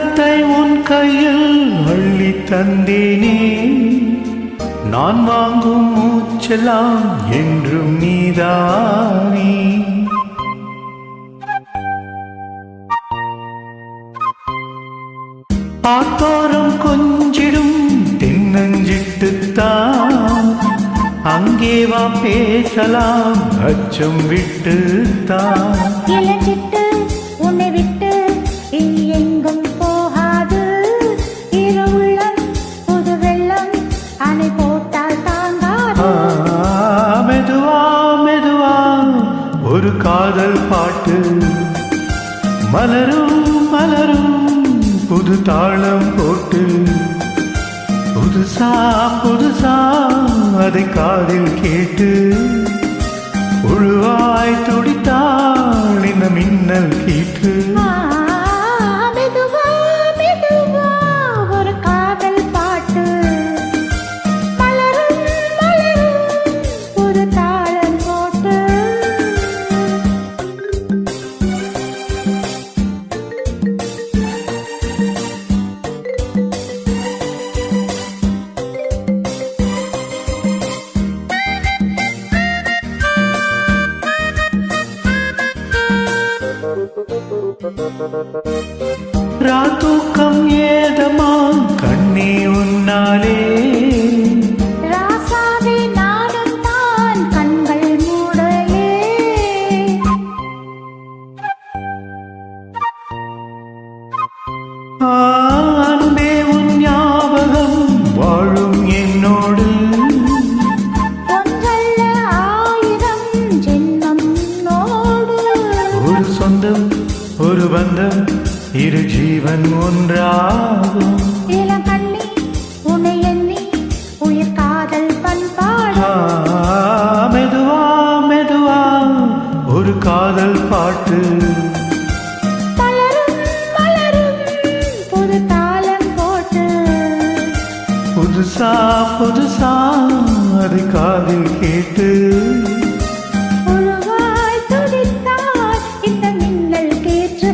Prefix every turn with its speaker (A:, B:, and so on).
A: உள்ளத்தை உன் கையில் அள்ளி தந்தேனே, நான் வாங்கும் மூச்செல்லாம் என்றும் நீதானே. ஆத்தோரம் கொஞ்சிடும் தென்னஞ்சிட்டுத்தான், அங்கே வா பேசலாம் அச்சம் விட்டுத்தான்.
B: இளஞ்சிட்டு உன்னை விட்டு எங்கும் போகாது, இரு உள்ளம் புது வெள்ளம் அணை போட்டால் தாங்காது.
A: மெதுவா மெதுவா ஒரு காதல் பாட்டு, மலரும் மலரும் புது தாளம் போட்டு, புதுசா புதுசா அதை காதில் கேட்டு, உழுவாய் துடித்தாள் இந்த மின்னல் கீற்று.
B: மெதுவா மெதுவா ஒரு காதல் பாட்டு, மலரும் மலரும் புது தாளம் போட்டு.
A: ராத்தூக்கம் ஏதமா கண்ணே உன்னாலே,
B: ராசாவே நானும் தான் கண்கள் மூடலே.
A: அன்பே உன் ஞாபகம் வாழும் என்னோடு,
B: ஒன்றல்ல ஆயிரம் ஜென்மம் நோடு.
A: ஒரு சொந்தம் ஒரு பந்தம் இரு ஜீவன் ஒன்றாகும்.
B: இளங்கண்ணி உன்னை எண்ணி உயிர் காதல் பண்பாடு.
A: மெதுவா மெதுவா ஒரு காதல் பாட்டு,
B: மலரும் மலரும் புது தாளம் போட்டு,
A: புதுசா புதுசா அதை காதில் கேட்டு,
B: உருவாய் துடித்தார் இந்த மின்னல் கேற்று.